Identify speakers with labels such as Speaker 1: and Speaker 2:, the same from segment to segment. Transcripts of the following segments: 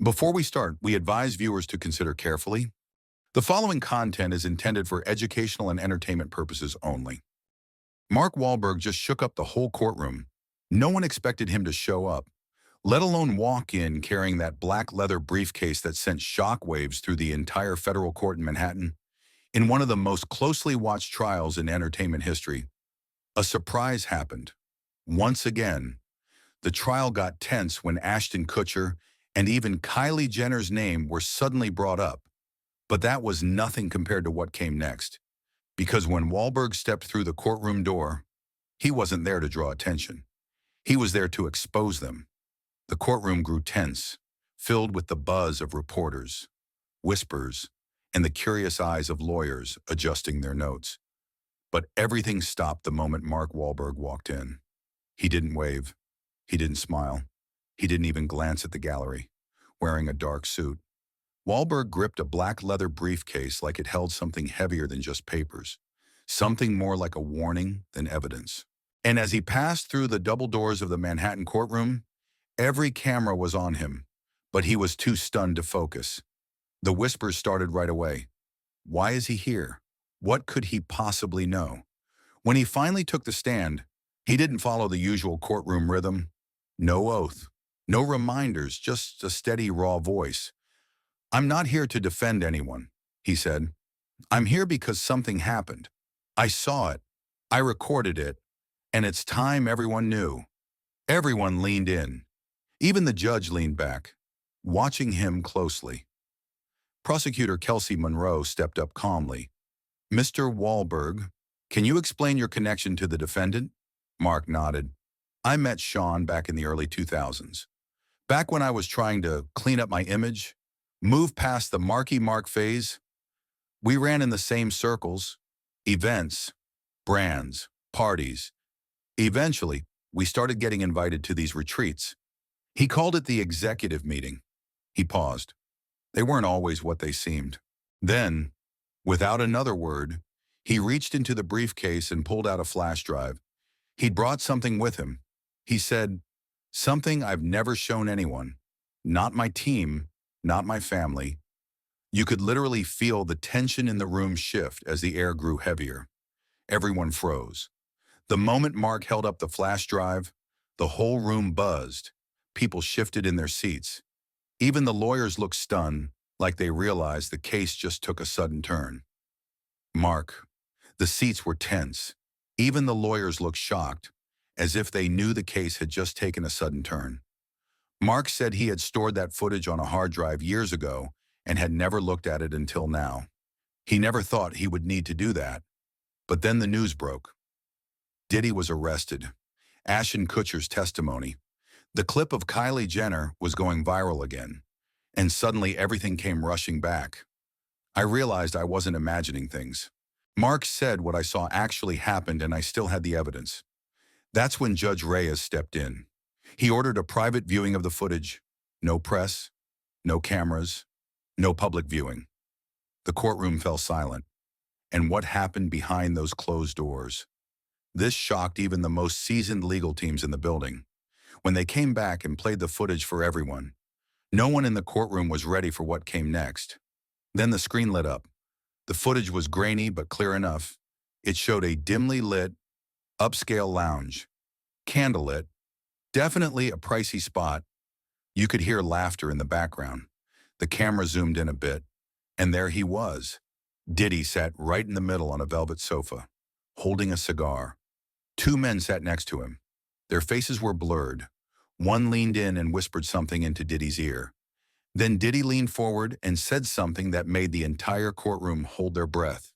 Speaker 1: Before we start, we advise viewers to consider carefully. The following content is intended for educational and entertainment purposes only. Mark Wahlberg just shook up the whole courtroom. No one expected him to show up, let alone walk in carrying that black leather briefcase that sent shockwaves through the entire federal court in Manhattan. In one of the most closely watched trials in entertainment history, a surprise happened. Once again, the trial got tense when Ashton Kutcher and even Kylie Jenner's name were suddenly brought up. But that was nothing compared to what came next. Because when Wahlberg stepped through the courtroom door, he wasn't there to draw attention. He was there to expose them. The courtroom grew tense, filled with the buzz of reporters, whispers, and the curious eyes of lawyers adjusting their notes. But everything stopped the moment Mark Wahlberg walked in. He didn't wave. He didn't smile. He didn't even glance at the gallery, wearing a dark suit. Wahlberg gripped a black leather briefcase like it held something heavier than just papers, something more like a warning than evidence. And as he passed through the double doors of the Manhattan courtroom, every camera was on him, but he was too stunned to focus. The whispers started right away. Why is he here? What could he possibly know? When he finally took the stand, he didn't follow the usual courtroom rhythm. No oath, no reminders, just a steady, raw voice. "I'm not here to defend anyone," he said. "I'm here because something happened. I saw it. I recorded it. And it's time everyone knew." Everyone leaned in. Even the judge leaned back, watching him closely. Prosecutor Kelsey Monroe stepped up calmly. "Mr. Wahlberg, can you explain your connection to the defendant?" Mark nodded. "I met Sean back in the early 2000s. Back when I was trying to clean up my image, move past the Marky Mark phase. We ran in the same circles, events, brands, parties. Eventually, we started getting invited to these retreats. He called it the executive meeting." He paused. They weren't always what they seemed. Then, without another word, he reached into the briefcase and pulled out a flash drive. He'd brought something with him. He said, "Something I've never shown anyone. Not my team, not my family." You could literally feel the tension in the room shift as the air grew heavier. Everyone froze. The moment Mark held up the flash drive, the whole room buzzed. People shifted in their seats. Even the lawyers looked stunned, like they realized the case just took a sudden turn. Mark. The seats were tense. Even the lawyers looked shocked, as if they knew the case had just taken a sudden turn. Mark said he had stored that footage on a hard drive years ago and had never looked at it until now. He never thought he would need to do that. But then the news broke. Diddy was arrested. Ashton Kutcher's testimony. The clip of Kylie Jenner was going viral again. And suddenly everything came rushing back. I realized I wasn't imagining things. Mark said what I saw actually happened and I still had the evidence. That's when Judge Reyes stepped in. He ordered a private viewing of the footage. No press, no cameras, no public viewing. The courtroom fell silent. And what happened behind those closed doors? This shocked even the most seasoned legal teams in the building. When they came back and played the footage for everyone, no one in the courtroom was ready for what came next. Then the screen lit up. The footage was grainy but clear enough. It showed a dimly lit, upscale lounge. Candlelit. Definitely a pricey spot. You could hear laughter in the background. The camera zoomed in a bit. And there he was. Diddy sat right in the middle on a velvet sofa, holding a cigar. Two men sat next to him. Their faces were blurred. One leaned in and whispered something into Diddy's ear. Then Diddy leaned forward and said something that made the entire courtroom hold their breath.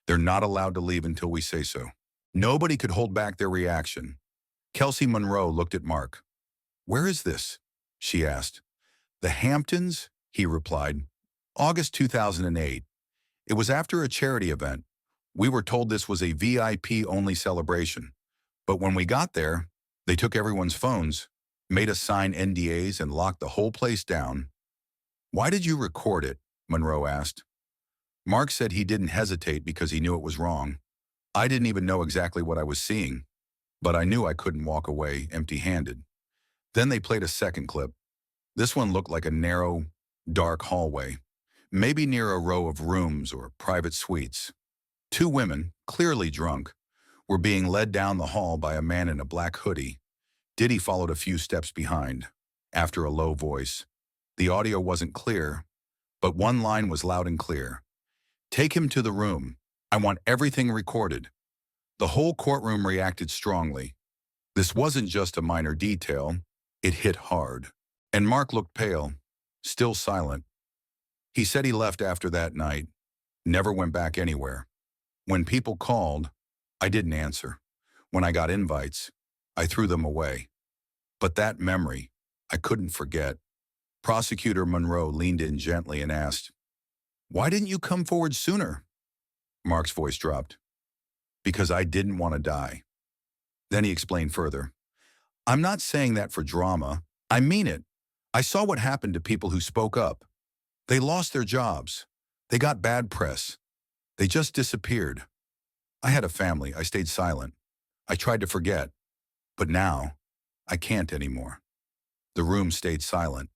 Speaker 1: "They're not allowed to leave until we say so." Nobody could hold back their reaction. Kelsey Monroe looked at Mark. "Where is this?" she asked. "The Hamptons," he replied. "August 2008. It was after a charity event. We were told this was a VIP-only celebration. But when we got there, they took everyone's phones, made us sign NDAs, and locked the whole place down." "Why did you record it?" Monroe asked. Mark said he didn't hesitate because he knew it was wrong. "I didn't even know exactly what I was seeing, but I knew I couldn't walk away empty-handed." Then they played a second clip. This one looked like a narrow, dark hallway, maybe near a row of rooms or private suites. Two women, clearly drunk, were being led down the hall by a man in a black hoodie. Diddy followed a few steps behind, after a low voice. The audio wasn't clear, but one line was loud and clear. "Take him to the room. I want everything recorded." The whole courtroom reacted strongly. This wasn't just a minor detail, it hit hard. And Mark looked pale, still silent. He said he left after that night, never went back anywhere. When people called, I didn't answer. When I got invites, I threw them away. But that memory, I couldn't forget. Prosecutor Monroe leaned in gently and asked, "Why didn't you come forward sooner?" Mark's voice dropped. "Because I didn't want to die." Then he explained further. "I'm not saying that for drama. I mean it. I saw what happened to people who spoke up. They lost their jobs. They got bad press. They just disappeared. I had a family. I stayed silent. I tried to forget. But now, I can't anymore." The room stayed silent.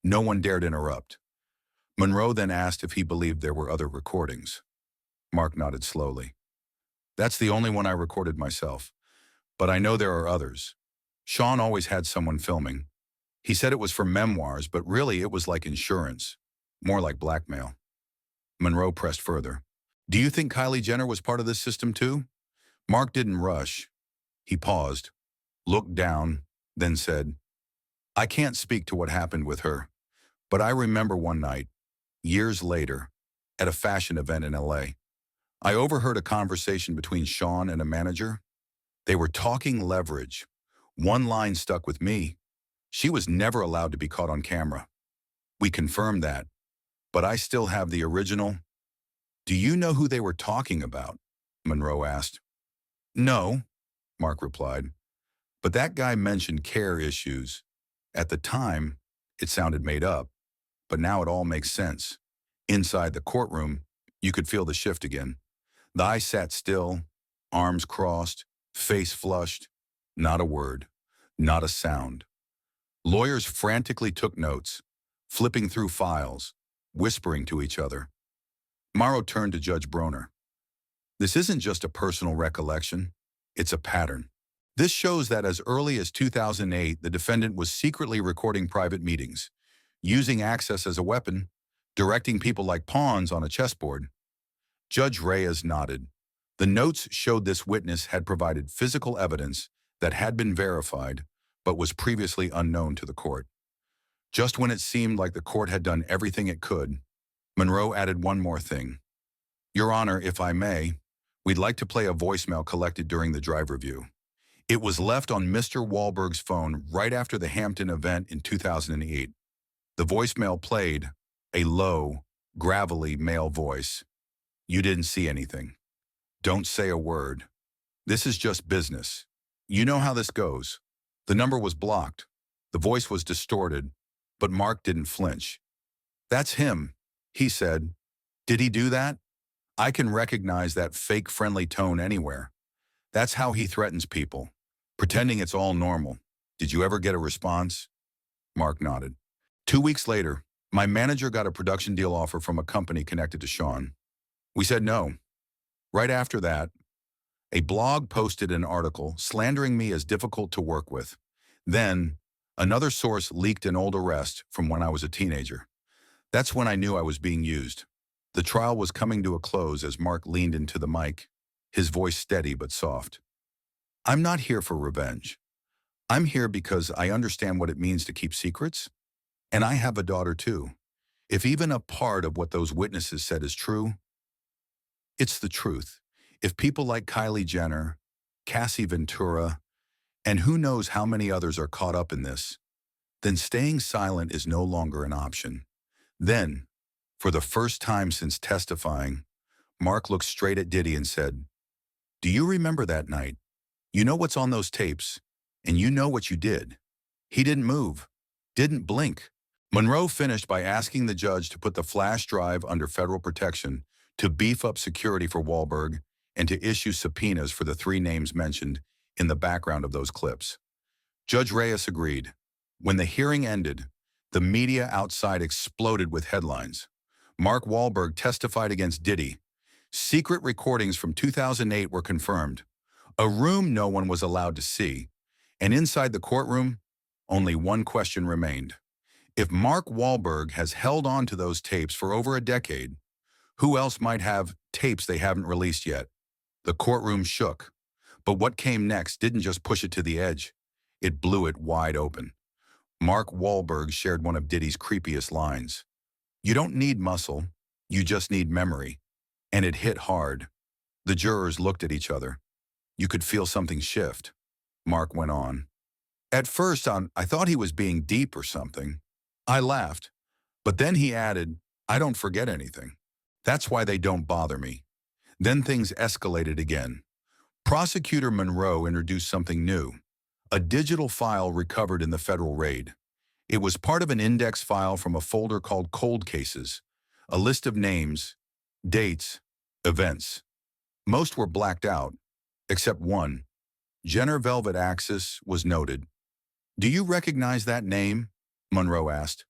Speaker 1: No one dared interrupt. Monroe then asked if he believed there were other recordings. Mark nodded slowly. "That's the only one I recorded myself. But I know there are others. Sean always had someone filming. He said it was for memoirs, but really it was like insurance. More like blackmail." Monroe pressed further. "Do you think Kylie Jenner was part of this system too?" Mark didn't rush. He paused, looked down, then said, "I can't speak to what happened with her, but I remember one night, years later, at a fashion event in LA. I overheard a conversation between Sean and a manager. They were talking leverage. One line stuck with me. She was never allowed to be caught on camera. We confirmed that, but I still have the original." "Do you know who they were talking about?" Monroe asked. "No," Mark replied, "but that guy mentioned care issues. At the time, it sounded made up, but now it all makes sense." Inside the courtroom, you could feel the shift again. The eye sat still, arms crossed, face flushed, not a word, not a sound. Lawyers frantically took notes, flipping through files, whispering to each other. Morrow turned to Judge Broner. "This isn't just a personal recollection, it's a pattern. This shows that as early as 2008, the defendant was secretly recording private meetings, using access as a weapon, directing people like pawns on a chessboard." Judge Reyes nodded. The notes showed this witness had provided physical evidence that had been verified, but was previously unknown to the court. Just when it seemed like the court had done everything it could, Monroe added one more thing. "Your Honor, if I may, we'd like to play a voicemail collected during the drive review. It was left on Mr. Wahlberg's phone right after the Hampton event in 2008. The voicemail played, a low, gravelly male voice. You didn't see anything. Don't say a word. This is just business. You know how this goes." The number was blocked. The voice was distorted, but Mark didn't flinch. "That's him," he said. "Did he do that? I can recognize that fake friendly tone anywhere. That's how he threatens people, pretending it's all normal. Did you ever get a response?" Mark nodded. 2 weeks later, my manager got a production deal offer from a company connected to Sean. We said no. Right after that, a blog posted an article slandering me as difficult to work with. Then, another source leaked an old arrest from when I was a teenager. That's when I knew I was being used. The trial was coming to a close as Mark leaned into the mic, his voice steady but soft. "I'm not here for revenge. I'm here because I understand what it means to keep secrets. And I have a daughter too. If even a part of what those witnesses said is true, it's the truth. If people like Kylie Jenner, Cassie Ventura, and who knows how many others are caught up in this, then staying silent is no longer an option." Then, for the first time since testifying, Mark looked straight at Diddy and said, "Do you remember that night? You know what's on those tapes, and you know what you did." He didn't move, didn't blink. Monroe finished by asking the judge to put the flash drive under federal protection, to beef up security for Wahlberg, and to issue subpoenas for the 3 names mentioned in the background of those clips. Judge Reyes agreed. When the hearing ended, The media outside exploded with headlines. Mark Wahlberg testified against Diddy. Secret recordings from 2008 were confirmed. A room no one was allowed to see. And inside the courtroom, only one question remained. If Mark Wahlberg has held on to those tapes for over a decade, who else might have tapes they haven't released yet? The courtroom shook. But what came next didn't just push it to the edge. It blew it wide open. Mark Wahlberg shared one of Diddy's creepiest lines. "You don't need muscle, you just need memory." And it hit hard. The jurors looked at each other. You could feel something shift. Mark went on. "At first, I thought he was being deep or something. I laughed. But then he added, 'I don't forget anything. That's why they don't bother me.' Then things escalated again. Prosecutor Monroe introduced something new. A digital file recovered in the federal raid. It was part of an index file from a folder called Cold Cases, a list of names, dates, events. Most were blacked out, except one. Jenner Velvet Axis was noted. "Do you recognize that name?" Monroe asked.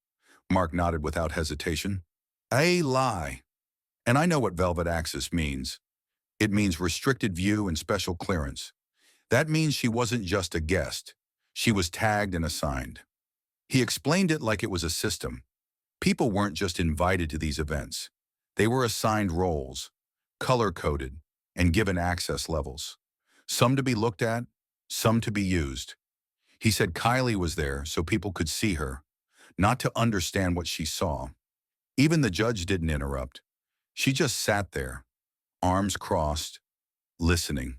Speaker 1: Mark nodded without hesitation. "A lie. And I know what Velvet Axis means. It means restricted view and special clearance. That means she wasn't just a guest. She was tagged and assigned." He explained it like it was a system. People weren't just invited to these events. They were assigned roles, color-coded, and given access levels. Some to be looked at, some to be used. He said Kylie was there so people could see her, not to understand what she saw. Even the judge didn't interrupt. She just sat there, arms crossed, listening.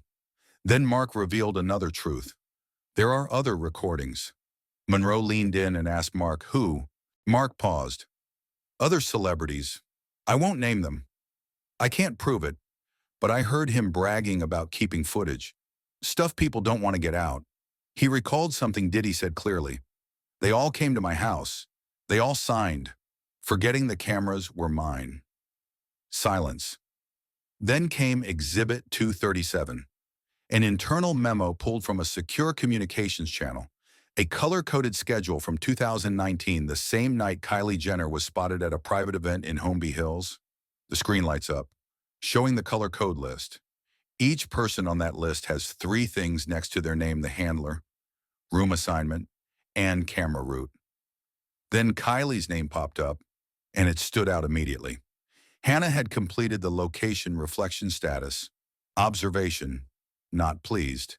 Speaker 1: Then Mark revealed another truth. There are other recordings. Monroe leaned in and asked Mark who. Mark paused. "Other celebrities. I won't name them. I can't prove it, but I heard him bragging about keeping footage. Stuff people don't want to get out." He recalled something Diddy said clearly. "They all came to my house. They all signed, forgetting the cameras were mine." Silence. Then came Exhibit 237, an internal memo pulled from a secure communications channel, a color-coded schedule from 2019, the same night Kylie Jenner was spotted at a private event in Holmby Hills. The screen lights up, showing the color code list. Each person on that list has 3 things next to their name: the handler, room assignment, and camera route. Then Kylie's name popped up, and it stood out immediately. Hannah had completed the location reflection status, observation, not pleased.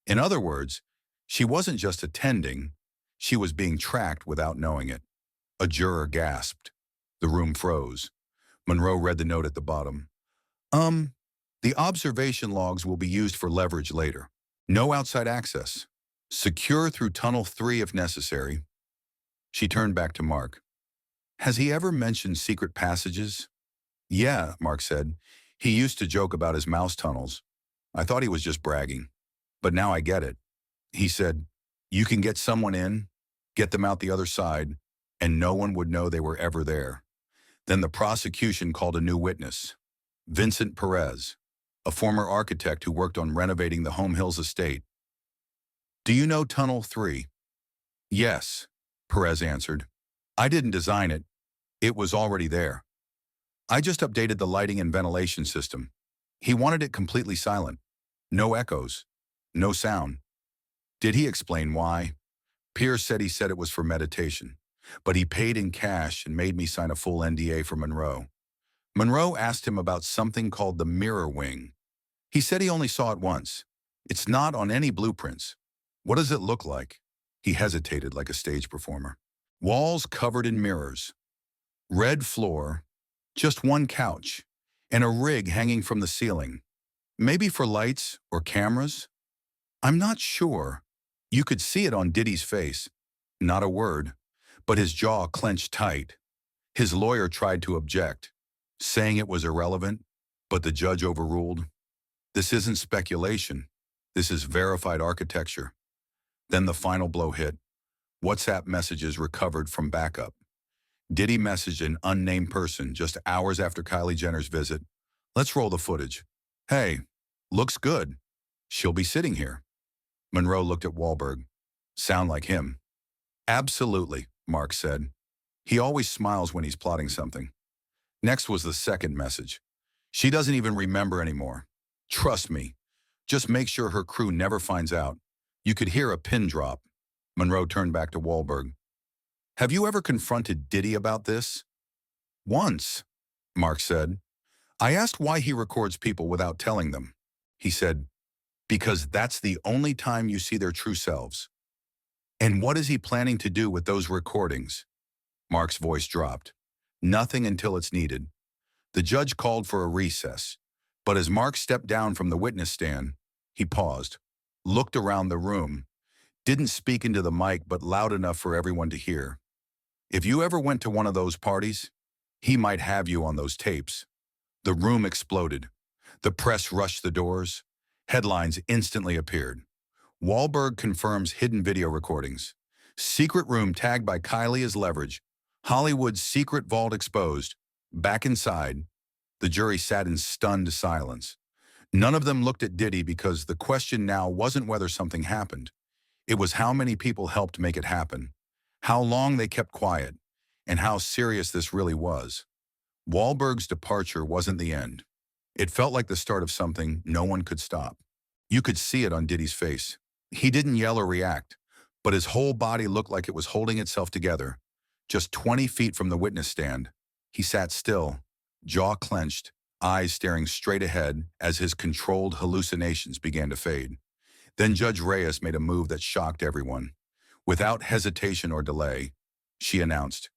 Speaker 1: In other words, she wasn't just attending, she was being tracked without knowing it. A juror gasped. The room froze. Monroe read the note at the bottom. The observation logs will be used for leverage later. No outside access. Secure through Tunnel 3 if necessary." She turned back to Mark. "Has he ever mentioned secret passages?" "Yeah," Mark said. "He used to joke about his mouse tunnels. I thought he was just bragging. But now I get it." He said, "You can get someone in, get them out the other side, and no one would know they were ever there." Then the prosecution called a new witness, Vincent Perez, a former architect who worked on renovating the Home Hills estate. "Do you know Tunnel 3? "Yes," Perez answered. "I didn't design it. It was already there. I just updated the lighting and ventilation system. He wanted it completely silent. No echoes. No sound." "Did he explain why?" Pierce said he said it was for meditation, but he paid in cash and made me sign a full NDA for Monroe. Monroe asked him about something called the mirror wing. He said he only saw it once. "It's not on any blueprints." "What does it look like?" He hesitated like a stage performer. "Walls covered in mirrors. Red floor, just one couch, and a rig hanging from the ceiling. Maybe for lights or cameras? I'm not sure." You could see it on Diddy's face. Not a word, but his jaw clenched tight. His lawyer tried to object, saying it was irrelevant, but the judge overruled. "This isn't speculation. This is verified architecture." Then the final blow hit. WhatsApp messages recovered from backup. Diddy messaged an unnamed person just hours after Kylie Jenner's visit. "Let's roll the footage. Hey, looks good. She'll be sitting here." Monroe looked at Wahlberg. "Sound like him?" "Absolutely," Mark said. He always smiles when he's plotting something. Next was the second message. She doesn't even remember anymore. Trust me. Just make sure her crew never finds out. You could hear a pin drop. Monroe turned back to Wahlberg. Have you ever confronted Diddy about this? Once, Mark said. I asked why he records people without telling them. He said, because that's the only time you see their true selves. And what is he planning to do with those recordings? Mark's voice dropped. Nothing until it's needed. The judge called for a recess, but as Mark stepped down from the witness stand, he paused, looked around the room, didn't speak into the mic but loud enough for everyone to hear. If you ever went to one of those parties, he might have you on those tapes. The room exploded. The press rushed the doors. Headlines instantly appeared. Wahlberg confirms hidden video recordings. Secret room tagged by Kylie as leverage. Hollywood's secret vault exposed. Back inside, the jury sat in stunned silence. None of them looked at Diddy because the question now wasn't whether something happened. It was how many people helped make it happen, how long they kept quiet, and how serious this really was. Wahlberg's departure wasn't the end. It felt like the start of something no one could stop. You could see it on Diddy's face. He didn't yell or react, but his whole body looked like it was holding itself together. Just 20 feet from the witness stand, he sat still, jaw clenched, eyes staring straight ahead as his controlled hallucinations began to fade. Then Judge Reyes made a move that shocked everyone. Without hesitation or delay, she announced,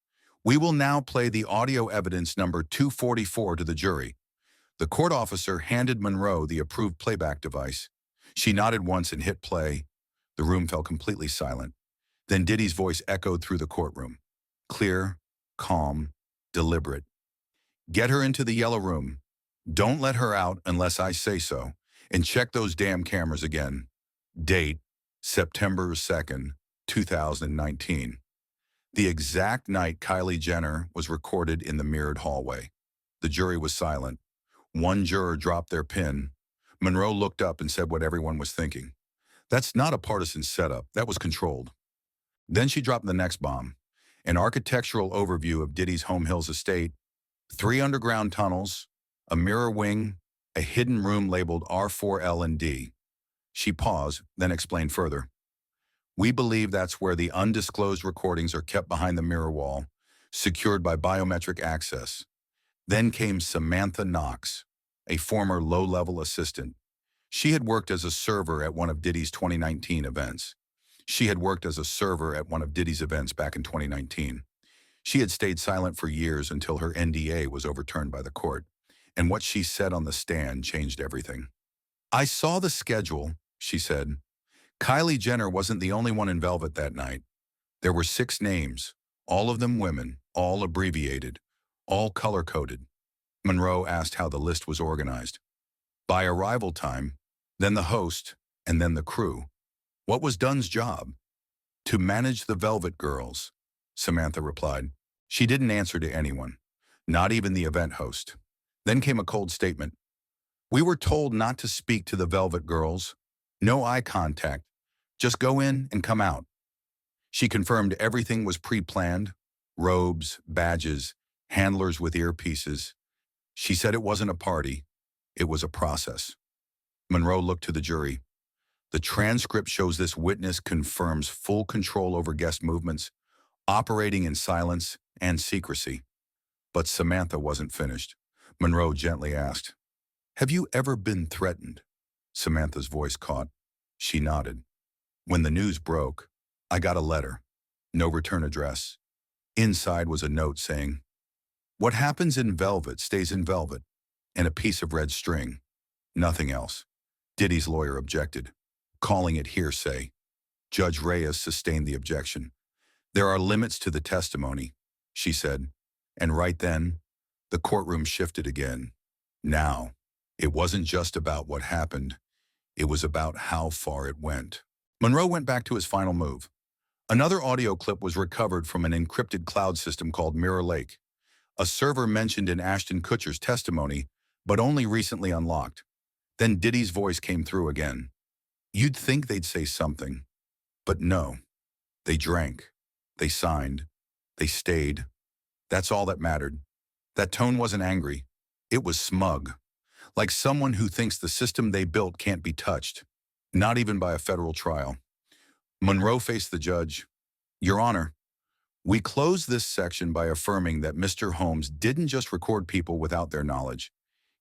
Speaker 1: "We will now play the audio evidence number 244 to the jury." The court officer handed Monroe the approved playback device. She nodded once and hit play. The room fell completely silent. Then Diddy's voice echoed through the courtroom. Clear, calm, deliberate. "Get her into the yellow room. Don't let her out unless I say so. And check those damn cameras again. Date, September 2nd, 2019. The exact night Kylie Jenner was recorded in the mirrored hallway. The jury was silent. One juror dropped their pen. Monroe looked up and said what everyone was thinking. That's not a partisan setup. That was controlled. Then she dropped the next bomb. An architectural overview of Diddy's Home Hills estate, 3 underground tunnels, a mirror wing, a hidden room labeled R4L and D. She paused, then explained further. We believe that's where the undisclosed recordings are kept behind the mirror wall, secured by biometric access. Then came Samantha Knox, a former low-level assistant. She had worked as a server at one of Diddy's 2019 events. She had worked as a server at one of Diddy's events back in 2019. She had stayed silent for years until her NDA was overturned by the court, and what she said on the stand changed everything. I saw the schedule, she said. Kylie Jenner wasn't the only one in velvet that night. There were 6 names, all of them women, all abbreviated, all color-coded. Monroe asked how the list was organized. By arrival time, then the host, and then the crew. What was Dunn's job? To manage the Velvet Girls, Samantha replied. She didn't answer to anyone, not even the event host. Then came a cold statement. We were told not to speak to the Velvet Girls. No eye contact. Just go in and come out. She confirmed everything was pre-planned. Robes, badges, handlers with earpieces. She said it wasn't a party. It was a process. Monroe looked to the jury. The transcript shows this witness confirms full control over guest movements, operating in silence and secrecy. But Samantha wasn't finished. Monroe gently asked, Have you ever been threatened? Samantha's voice caught. She nodded. When the news broke, I got a letter. No return address. Inside was a note saying, What happens in velvet stays in velvet, and a piece of red string. Nothing else. Diddy's lawyer objected, calling it hearsay. Judge Reyes sustained the objection. There are limits to the testimony, she said, and right then, the courtroom shifted again. Now, it wasn't just about what happened, it was about how far it went. Monroe went back to his final move. Another audio clip was recovered from an encrypted cloud system called Mirror Lake, a server mentioned in Ashton Kutcher's testimony, but only recently unlocked. Then Diddy's voice came through again. You'd think they'd say something, but no. They drank, they signed, they stayed, That's all that mattered. That tone wasn't angry. It was smug, like someone who thinks the system they built can't be touched, not even by a federal trial. Monroe faced the judge. Your Honor, we close this section by affirming that Mr. Holmes didn't just record people without their knowledge.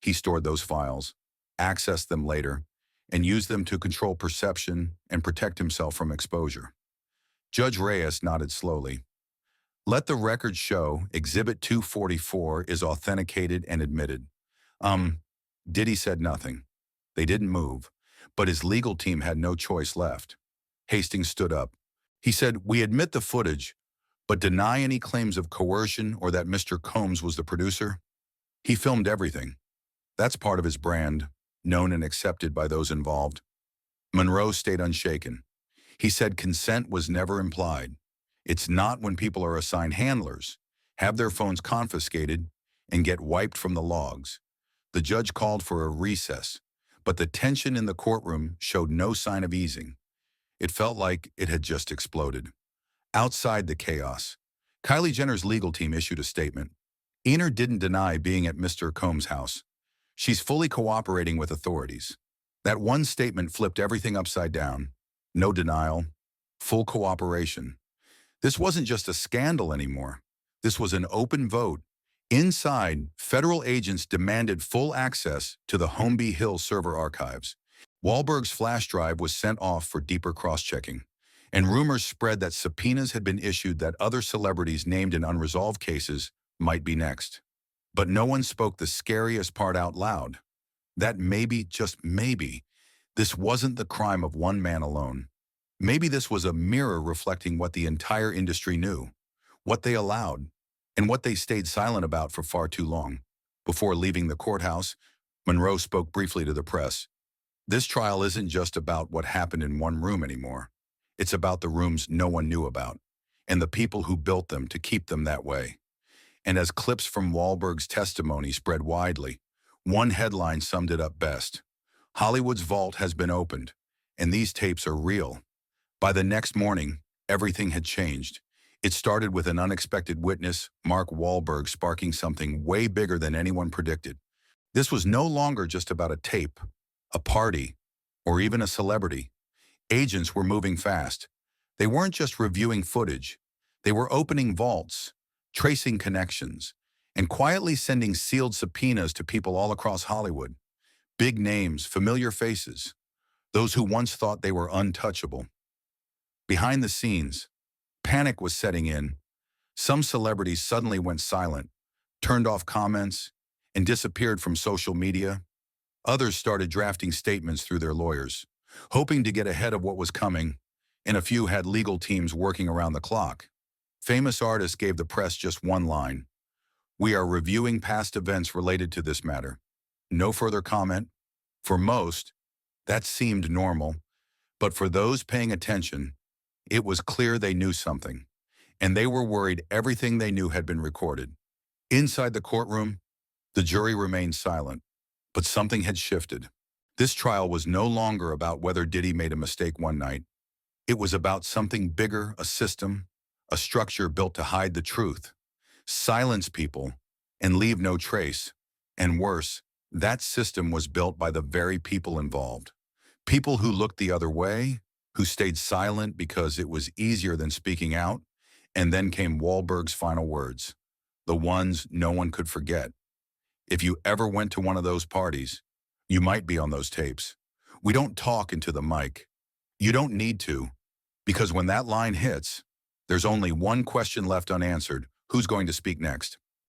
Speaker 1: He stored those files, accessed them later, and used them to control perception and protect himself from exposure. Judge Reyes nodded slowly. Let the record show Exhibit 244 is authenticated and admitted. Diddy said nothing. They didn't move, but his legal team had no choice left. Hastings stood up. He said, we admit the footage, but deny any claims of coercion or that Mr. Combs was the producer. He filmed everything. That's part of his brand, known and accepted by those involved. Monroe stayed unshaken. He said consent was never implied. It's not when people are assigned handlers, have their phones confiscated, and get wiped from the logs. The judge called for a recess, but the tension in the courtroom showed no sign of easing. It felt like it had just exploded. Outside the chaos, Kylie Jenner's legal team issued a statement. Ener didn't deny being at Mr. Combs' house. She's fully cooperating with authorities. That one statement flipped everything upside down. No denial, full cooperation. This wasn't just a scandal anymore. This was an open vote. Inside, federal agents demanded full access to the Holmby Hill server archives. Wahlberg's flash drive was sent off for deeper cross-checking, and rumors spread that subpoenas had been issued that other celebrities named in unresolved cases might be next. But no one spoke the scariest part out loud. That maybe, just maybe, this wasn't the crime of one man alone. Maybe this was a mirror reflecting what the entire industry knew, what they allowed, and what they stayed silent about for far too long. Before leaving the courthouse, Monroe spoke briefly to the press. This trial isn't just about what happened in one room anymore. It's about the rooms no one knew about, and the people who built them to keep them that way. And as clips from Wahlberg's testimony spread widely, one headline summed it up best. Hollywood's vault has been opened, and these tapes are real. By the next morning, everything had changed. It started with an unexpected witness, Mark Wahlberg, sparking something way bigger than anyone predicted. This was no longer just about a tape, a party, or even a celebrity. Agents were moving fast. They weren't just reviewing footage. They were opening vaults, tracing connections, and quietly sending sealed subpoenas to people all across Hollywood. Big names, familiar faces, those who once thought they were untouchable. Behind the scenes, panic was setting in. Some celebrities suddenly went silent, turned off comments, and disappeared from social media. Others started drafting statements through their lawyers, hoping to get ahead of what was coming, and a few had legal teams working around the clock. Famous artists gave the press just one line. We are reviewing past events related to this matter. No further comment. For most, that seemed normal, but for those paying attention, it was clear they knew something, and they were worried everything they knew had been recorded. Inside the courtroom, the jury remained silent, but something had shifted. This trial was no longer about whether Diddy made a mistake one night. It was about something bigger, a system, a structure built to hide the truth, silence people, and leave no trace. And worse, that system was built by the very people involved. People who looked the other way, who stayed silent because it was easier than speaking out. And then came Wahlberg's final words, the ones no one could forget. If you ever went to one of those parties, you might be on those tapes. We don't talk into the mic. You don't need to, because when that line hits, there's only one question left unanswered. Who's going to speak next?